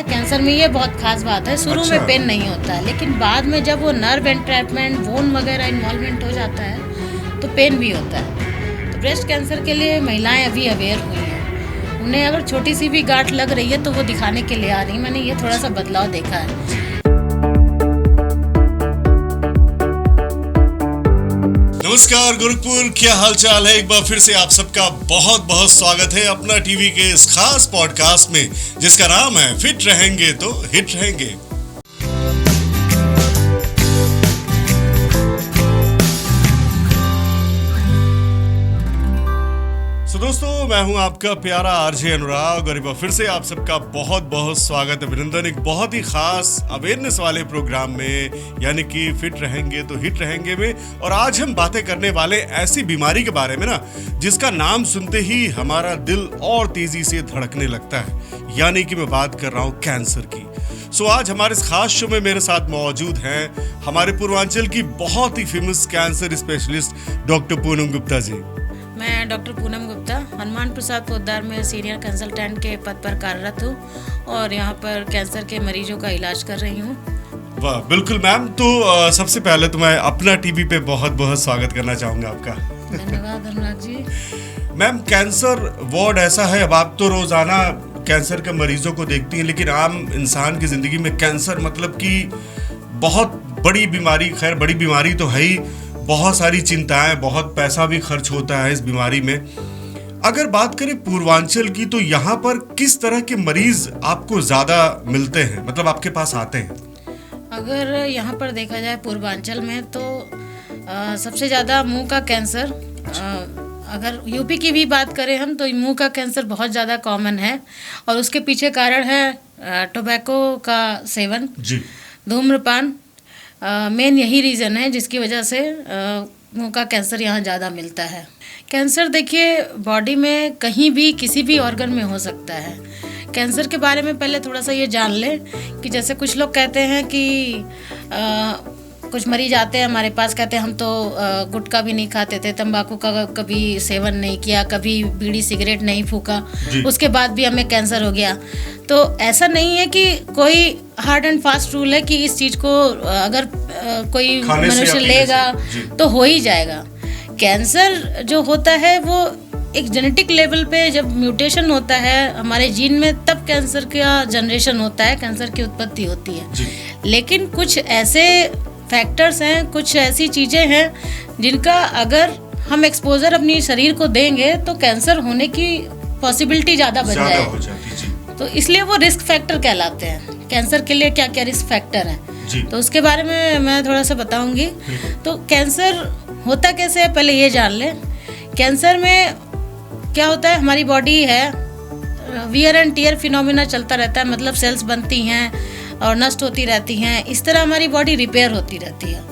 Cancer में ये बहुत खास बात है, शुरू अच्छा। में पेन नहीं होता है, लेकिन बाद में जब वो नर्व एंट्रैपमेंट, बोन वगैरह इन्वॉल्वमेंट हो जाता है तो पेन भी होता है। तो ब्रेस्ट कैंसर के लिए महिलाएं अभी अवेयर हुई हैं। उन्हें अगर छोटी सी भी गांठ लग रही है तो वो दिखाने के लिए आ रही। मैंने ये थोड़ा सा बदलाव देखा है। नमस्कार गोरखपुर, क्या हाल चाल है। एक बार फिर से आप सबका बहुत बहुत स्वागत है अपना टीवी के इस खास पॉडकास्ट में, जिसका नाम है फिट रहेंगे तो हिट रहेंगे। दोस्तों, मैं हूं आपका प्यारा आरजे अनुराग और एक बार फिर से आप सबका बहुत बहुत स्वागत, अभिनंदन एक बहुत ही खास अवेयरनेस वाले प्रोग्राम में, यानी कि फिट रहेंगे तो हिट रहेंगे में। और आज हम बातें करने वाले ऐसी बीमारी के बारे में ना, जिसका नाम सुनते ही हमारा दिल और तेजी से धड़कने लगता है, यानी कि मैं बात कर रहा हूं कैंसर की। आज हमारे इस खास शो में मेरे साथ मौजूद हैं हमारे पूर्वांचल की बहुत ही famous cancer specialist doctor Poonam Gupta ji. मैं डॉक्टर पूनम गुप्ता हनुमान प्रसाद पोद्दार में सीनियर कंसल्टेंट के पद पर कार्यरत हूँ और यहाँ पर कैंसर के मरीजों का इलाज कर रही हूँ। वाह, बिल्कुल मैम। तो सबसे पहले तो मैं अपना टीवी पे बहुत बहुत स्वागत करना चाहूँगा आपका। धन्यवाद Anurag ji. Ma'am, cancer ward ऐसा है, अब आप तो रोजाना कैंसर के मरीजों को देखती हैं, लेकिन आम इंसान की जिंदगी में कैंसर मतलब कि बहुत बड़ी बीमारी, खैर बड़ी बीमारी तो है ही, बहुत सारी चिंताएं, बहुत पैसा भी खर्च होता है इस बीमारी में। अगर बात करें पूर्वांचल की, तो यहाँ पर किस तरह के मरीज आपको ज्यादा मिलते हैं, मतलब आपके पास आते हैं? अगर यहाँ पर देखा जाए पूर्वांचल में तो सबसे ज़्यादा मुंह का कैंसर, अगर यूपी की भी बात करें हम तो मुंह का कैंसर बहुत ज़्यादा कॉमन है और उसके पीछे कारण है टोबैको का सेवन, धूम्रपान। मेन यही रीज़न है जिसकी वजह से मुंह का कैंसर यहाँ ज़्यादा मिलता है। कैंसर देखिए बॉडी में कहीं भी किसी भी ऑर्गन में हो सकता है। कैंसर के बारे में पहले थोड़ा सा ये जान लें कि जैसे कुछ लोग कहते हैं कि कुछ मरीज आते हैं हमारे पास, कहते हैं हम तो गुटखा भी नहीं खाते थे, तंबाकू का कभी सेवन नहीं किया, कभी बीड़ी सिगरेट नहीं फूका, उसके बाद भी हमें कैंसर हो गया। तो ऐसा नहीं है कि कोई हार्ड एंड फास्ट रूल है कि इस चीज़ को अगर कोई मनुष्य लेगा तो हो ही जाएगा। कैंसर जो होता है वो एक जेनेटिक लेवल पे जब म्यूटेशन होता है हमारे जीन में, तब कैंसर का जनरेशन होता है, कैंसर की उत्पत्ति होती है। लेकिन कुछ ऐसे फैक्टर्स हैं, कुछ ऐसी चीज़ें हैं जिनका अगर हम एक्सपोजर अपनी शरीर को देंगे तो कैंसर होने की पॉसिबिलिटी ज़्यादा बढ़ जाए। तो इसलिए वो रिस्क फैक्टर कहलाते हैं। कैंसर के लिए क्या क्या रिस्क फैक्टर हैं, तो उसके बारे में मैं थोड़ा सा बताऊंगी। तो कैंसर होता कैसे है पहले ये जान लें। कैंसर में क्या होता है, हमारी बॉडी है, वियर एंड टियर फिनोमिना चलता रहता है, मतलब सेल्स बनती हैं और नष्ट होती रहती हैं। इस तरह हमारी बॉडी रिपेयर होती रहती है,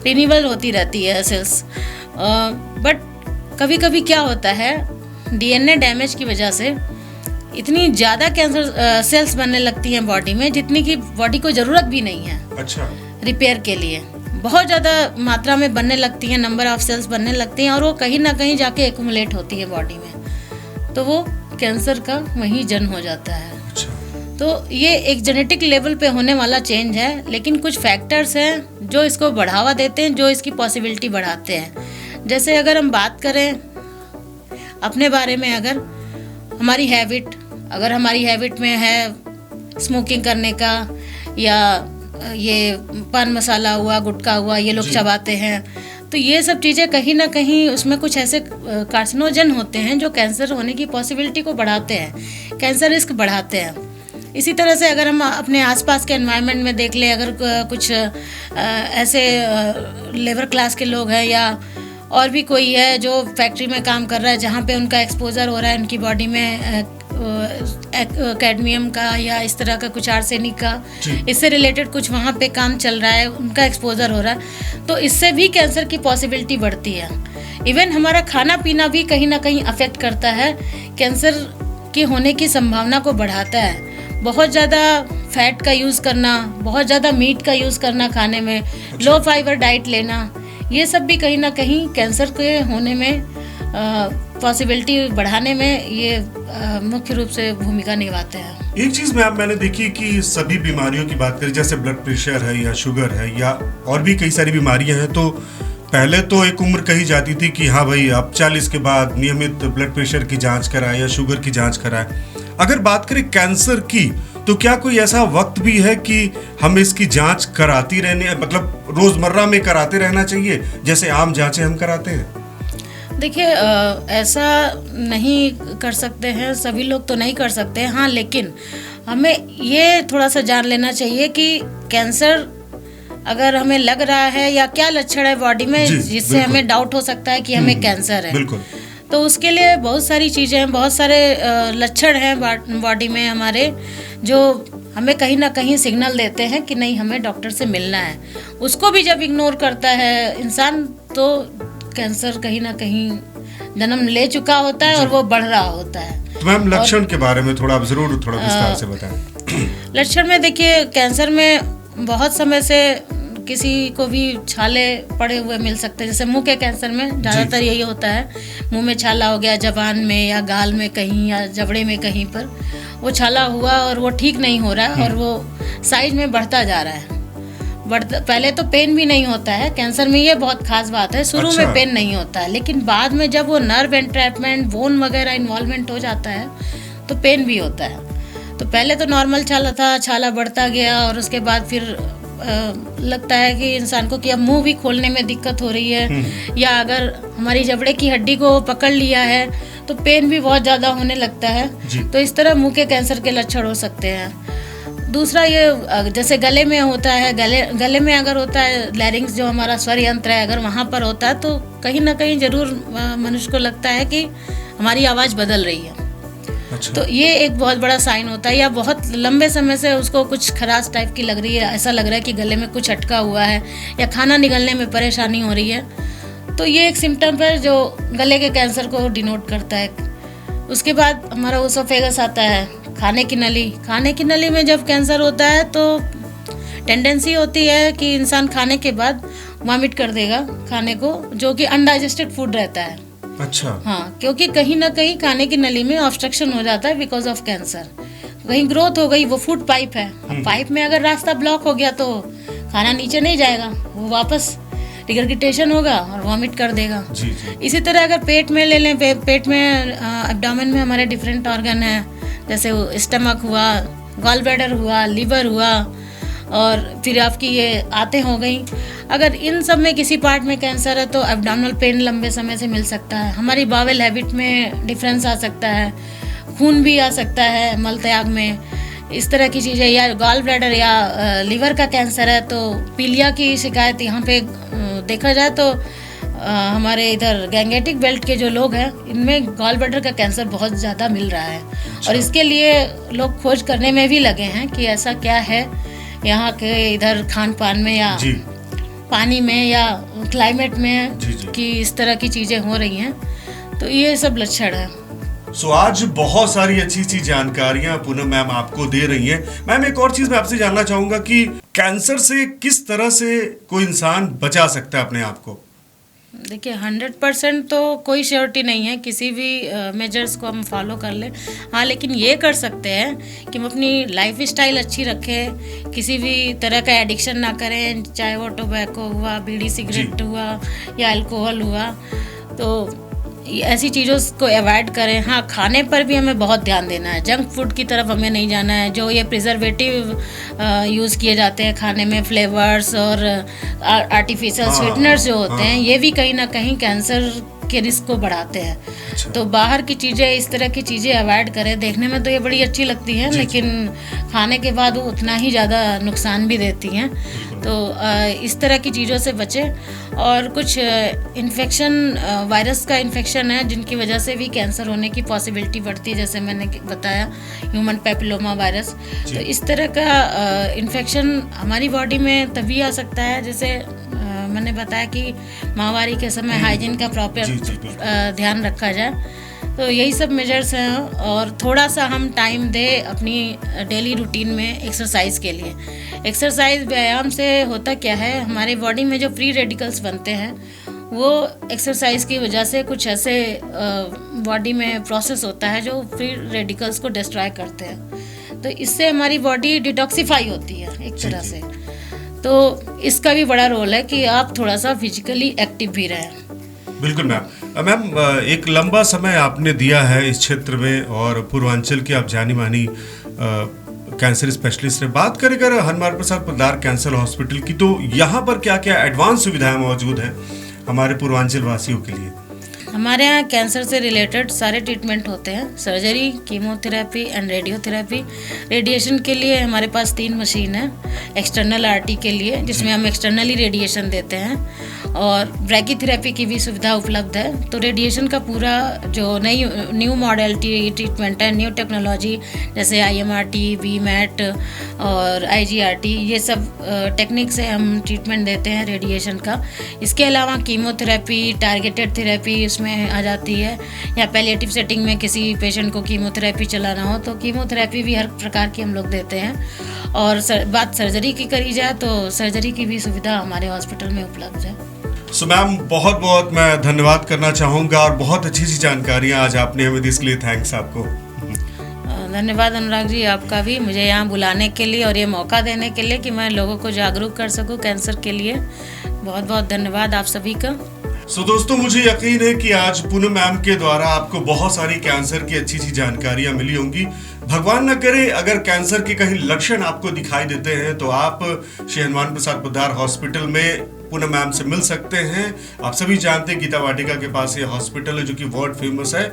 रिन्यूअल होती रहती है सेल्स। बट कभी कभी क्या होता है, डीएनए डैमेज की वजह से इतनी ज़्यादा कैंसर सेल्स बनने लगती हैं बॉडी में, जितनी की बॉडी को ज़रूरत भी नहीं है। अच्छा। रिपेयर के लिए बहुत ज़्यादा मात्रा में बनने लगती हैं, नंबर ऑफ सेल्स बनने लगती हैं और वो कहीं ना कहीं जाके एक्यूमुलेट होती है बॉडी में, तो वो कैंसर का वहीं जन्म हो जाता है। तो ये एक जेनेटिक लेवल पे होने वाला चेंज है, लेकिन कुछ फैक्टर्स हैं जो इसको बढ़ावा देते हैं, जो इसकी पॉसिबिलिटी बढ़ाते हैं। जैसे अगर हम बात करें अपने बारे में, अगर हमारी हैबिट में है स्मोकिंग करने का, या ये पान मसाला हुआ, गुटखा हुआ, ये लोग चबाते हैं, तो ये सब चीज़ें कहीं ना कहीं उसमें कुछ ऐसे कार्सिनोजन होते हैं जो कैंसर होने की पॉसिबिलिटी को बढ़ाते हैं, कैंसर रिस्क बढ़ाते हैं। इसी तरह से अगर हम अपने आसपास के एनवायरनमेंट में देख लें, अगर कुछ ऐसे लेबर क्लास के लोग हैं या और भी कोई है जो फैक्ट्री में काम कर रहा है, जहाँ पे उनका एक्सपोजर हो रहा है उनकी बॉडी में कैडमियम का या इस तरह का कुछ आर्सेनिक का, इससे रिलेटेड कुछ वहाँ पे काम चल रहा है, उनका एक्सपोजर हो रहा है, तो इससे भी कैंसर की पॉसिबिलिटी बढ़ती है। इवन हमारा खाना पीना भी कहीं ना कहीं अफेक्ट करता है, कैंसर के होने की संभावना को बढ़ाता है। बहुत ज़्यादा फैट का यूज़ करना, बहुत ज़्यादा मीट का यूज़ करना खाने में, लो फाइबर डाइट लेना, ये सब भी कहीं ना कहीं कैंसर के होने में पॉसिबिलिटी बढ़ाने में ये मुख्य रूप से भूमिका निभाते हैं। एक चीज मैंने देखी कि सभी बीमारियों की बात करें, जैसे ब्लड प्रेशर है या शुगर है या और भी कई सारी बीमारियां हैं, तो पहले तो एक उम्र कही जाती थी कि हाँ भाई आप 40 के बाद नियमित ब्लड प्रेशर की जांच कराएं या शुगर की जांच कराएं। अगर बात करें कैंसर की, तो क्या कोई ऐसा वक्त भी है कि हमें इसकी जांच कराती रहने, मतलब रोजमर्रा में कराते रहना चाहिए जैसे आम जांचें हम कराते हैं? देखिए, ऐसा नहीं कर सकते हैं, सभी लोग तो नहीं कर सकते। हाँ, लेकिन हमें ये थोड़ा सा जान लेना चाहिए कि कैंसर अगर हमें लग रहा है या क्या लक्षण है बॉडी में जिससे हमें डाउट हो सकता है कि हमें कैंसर है। बिल्कुल। तो उसके लिए बहुत सारी चीज़ें हैं, बहुत सारे लक्षण हैं बॉडी में हमारे, जो हमें कहीं ना कहीं सिग्नल देते हैं कि नहीं, हमें डॉक्टर से मिलना है। उसको भी जब इग्नोर करता है इंसान, तो कैंसर कहीं ना कहीं जन्म ले चुका होता है और वो बढ़ रहा होता है। तो मैम, लक्षण के बारे में थोड़ा विस्तार से बताएं। लक्षण में देखिए, कैंसर में बहुत समय से किसी को भी छाले पड़े हुए मिल सकते हैं। जैसे मुंह के कैंसर में ज़्यादातर यही होता है, मुंह में छाला हो गया, जबान में या गाल में कहीं या जबड़े में कहीं पर वो छाला हुआ और वो ठीक नहीं हो रहा है और वो साइज में बढ़ता जा रहा है। पहले तो पेन भी नहीं होता है कैंसर में, ये बहुत खास बात है। शुरू में पेन नहीं होता है, लेकिन बाद में जब वो नर्व एंट्रैपमेंट, बोन वगैरह इन्वॉल्वमेंट हो जाता है तो पेन भी होता है। तो पहले तो नॉर्मल छाला था, छाला बढ़ता गया और उसके बाद फिर लगता है कि इंसान को कि अब मुंह भी खोलने में दिक्कत हो रही है, या अगर हमारी जबड़े की हड्डी को पकड़ लिया है तो पेन भी बहुत ज़्यादा होने लगता है। तो इस तरह मुंह के कैंसर के लक्षण हो सकते हैं। दूसरा ये जैसे गले में होता है, गले में अगर होता है, लैरिंग्स जो हमारा स्वर यंत्र है, अगर वहाँ पर होता है तो कहीं ना कहीं ज़रूर मनुष्य को लगता है कि हमारी आवाज़ बदल रही है। अच्छा। तो ये एक बहुत बड़ा साइन होता है। या बहुत लंबे समय से उसको कुछ खराश टाइप की लग रही है, ऐसा लग रहा है कि गले में कुछ अटका हुआ है, या खाना निगलने में परेशानी हो रही है, तो ये एक सिम्टम है जो गले के कैंसर को डिनोट करता है। उसके बाद हमारा ओसोफेगस आता है, खाने की नली में जब कैंसर होता है तो टेंडेंसी होती है कि इंसान खाने के बाद वॉमिट कर देगा खाने को, जो कि अनडाइजेस्टेड फूड रहता है। अच्छा। हाँ, क्योंकि कहीं ना कहीं खाने की नली में ऑब्स्ट्रक्शन हो जाता है बिकॉज ऑफ कैंसर। कहीं ग्रोथ हो गई, वो फूड पाइप है, पाइप में अगर रास्ता ब्लॉक हो गया तो खाना नीचे नहीं जाएगा, वो वापस रिगर्गिटेशन होगा और वॉमिट कर देगा। जी। इसी तरह अगर पेट में ले लें, पेट में एब्डोमेन में हमारे डिफरेंट ऑर्गन है, जैसे स्टमक हुआ, गॉल ब्लैडर हुआ, लीवर हुआ, और फिर आपकी ये आंतें हो गई। अगर इन सब में किसी पार्ट में कैंसर है तो एब्डोमिनल पेन लंबे समय से मिल सकता है। हमारी बावेल हैबिट में डिफरेंस आ सकता है, खून भी आ सकता है मल त्याग में, इस तरह की चीज़ें। या गॉल ब्लैडर या लीवर का कैंसर है तो पीलिया की शिकायत यहाँ पे देखा जाए तो हमारे इधर गैंगेटिक बेल्ट के जो लोग हैं, इनमें गॉल ब्लैडर का कैंसर बहुत ज़्यादा मिल रहा है। और इसके लिए लोग खोज करने में भी लगे हैं कि ऐसा क्या है यहाँ के इधर खान पान में या पानी में या क्लाइमेट में कि इस तरह की चीज़ें हो रही हैं। तो ये सब लक्षण है। आज बहुत सारी अच्छी जानकारियां पूनम मैम आपको दे रही हैं। मैम, एक और चीज मैं आपसे जानना चाहूंगा कि कैंसर से किस तरह से कोई इंसान बचा सकता है अपने आप को? देखिए, 100% तो कोई श्योरिटी नहीं है, किसी भी मेजर्स को हम फॉलो कर लें। हाँ, लेकिन ये कर सकते हैं कि हम अपनी लाइफ स्टाइल अच्छी रखें, किसी भी तरह का एडिक्शन ना करें, चाहे वो टोबैको हुआ, बीड़ी सिगरेट हुआ या अल्कोहल हुआ, तो ऐसी चीज़ों को अवॉइड करें। हाँ, खाने पर भी हमें बहुत ध्यान देना है, जंक फूड की तरफ हमें नहीं जाना है। जो ये प्रिजर्वेटिव यूज़ किए जाते हैं खाने में, फ्लेवर्स और आर्टिफिशियल स्वीटनर्स जो होते हैं, ये भी कहीं ना कहीं कैंसर के रिस्क को बढ़ाते हैं। अच्छा। तो बाहर की चीज़ें, इस तरह की चीज़ें अवॉइड करें। देखने में तो ये बड़ी अच्छी लगती हैं, लेकिन खाने के बाद वो उतना ही ज़्यादा नुकसान भी देती हैं। तो इस तरह की चीज़ों से बचें। और कुछ इन्फेक्शन, वायरस का इन्फेक्शन है जिनकी वजह से भी कैंसर होने की पॉसिबिलिटी बढ़ती है, जैसे मैंने बताया ह्यूमन पैपिलोमा वायरस। तो इस तरह का इन्फेक्शन हमारी बॉडी में तभी आ सकता है, जैसे मैंने बताया कि माहवारी के समय हाइजीन का प्रॉपर ध्यान रखा जाए। तो यही सब मेजर्स हैं। और थोड़ा सा हम टाइम दें अपनी डेली रूटीन में एक्सरसाइज के लिए। एक्सरसाइज, व्यायाम से होता क्या है, हमारे बॉडी में जो फ्री रेडिकल्स बनते हैं वो एक्सरसाइज की वजह से कुछ ऐसे बॉडी में प्रोसेस होता है जो फ्री रेडिकल्स को डिस्ट्रॉय करते हैं, तो इससे हमारी बॉडी डिटॉक्सिफाई होती है एक तरह से। तो इसका भी बड़ा रोल है कि आप थोड़ा सा फिजिकली एक्टिव भी रहें। बिल्कुल मैम। मैम, एक लंबा समय आपने दिया है इस क्षेत्र में और पूर्वांचल की आप जानी मानी कैंसर स्पेशलिस्ट है। बात करें अगर हनुमान प्रसाद पोद्दार कैंसर हॉस्पिटल की, तो यहाँ पर क्या क्या एडवांस सुविधाएं मौजूद हैं हमारे पूर्वांचल वासियों के लिए? हमारे यहाँ कैंसर से रिलेटेड सारे ट्रीटमेंट होते हैं, surgery, chemotherapy and radiotherapy. Radiation के लिए हमारे पास 3 मशीन है, एक्सटर्नल आरटी के लिए जिसमें हम एक्सटर्नली रेडिएशन देते हैं, और ब्रैकीथेरेपी की भी सुविधा उपलब्ध है। तो रेडिएशन का पूरा जो न्यू मॉडलिटी ट्रीटमेंट है, न्यू टेक्नोलॉजी जैसे IMRT, VMAT और IGRT, ये सब टेक्निक से हम ट्रीटमेंट देते हैं रेडिएशन का। इसके अलावा कीमोथेरेपी, टारगेटेड थेरेपी इसमें आ जाती है, या पैलिएटिव सेटिंग में किसी पेशेंट को कीमोथेरेपी चलाना हो तो कीमोथेरेपी भी हर प्रकार की हम लोग देते हैं। और बात सर्जरी की करी जाए तो सर्जरी की भी सुविधा हमारे हॉस्पिटल में उपलब्ध है। सो मैम, बहुत बहुत मैं धन्यवाद करना चाहूँगा और बहुत अच्छी सी जानकारियाँ आज आपने हमें दी, इसके लिए थैंक्स आपको। धन्यवाद अनुराग जी, आपका भी मुझे यहाँ बुलाने के लिए और ये मौका देने के लिए कि मैं लोगों को जागरूक कर सकूँ कैंसर के लिए। बहुत बहुत धन्यवाद आप सभी का। सो दोस्तों, मुझे यकीन है कि आज पूनम मैम के द्वारा आपको बहुत सारी कैंसर की अच्छी अच्छी जानकारियां मिली होंगी। भगवान न करे अगर कैंसर के कहीं लक्षण आपको दिखाई देते हैं तो आप श्री हनुमान प्रसाद पोद्दार हॉस्पिटल में पूनम मैम से मिल सकते हैं। आप सभी जानते हैं गीता वाटिका के पास ये हॉस्पिटल है जो कि वर्ल्ड फेमस है।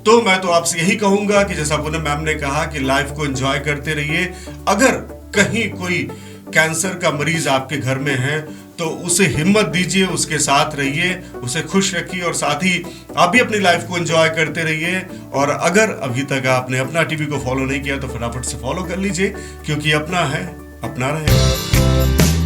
तो मैं तो आपसे यही कहूंगा कि जैसा पूनम मैम ने कहा कि लाइफ को एंजॉय करते रहिए। अगर कहीं कोई कैंसर का मरीज आपके घर में है तो उसे हिम्मत दीजिए, उसके साथ रहिए, उसे खुश रखिए और साथ ही आप भी अपनी लाइफ को एंजॉय करते रहिए। और अगर अभी तक आपने अपना टीवी को फॉलो नहीं किया तो फटाफट से फॉलो कर लीजिए, क्योंकि अपना है अपना रहेगा।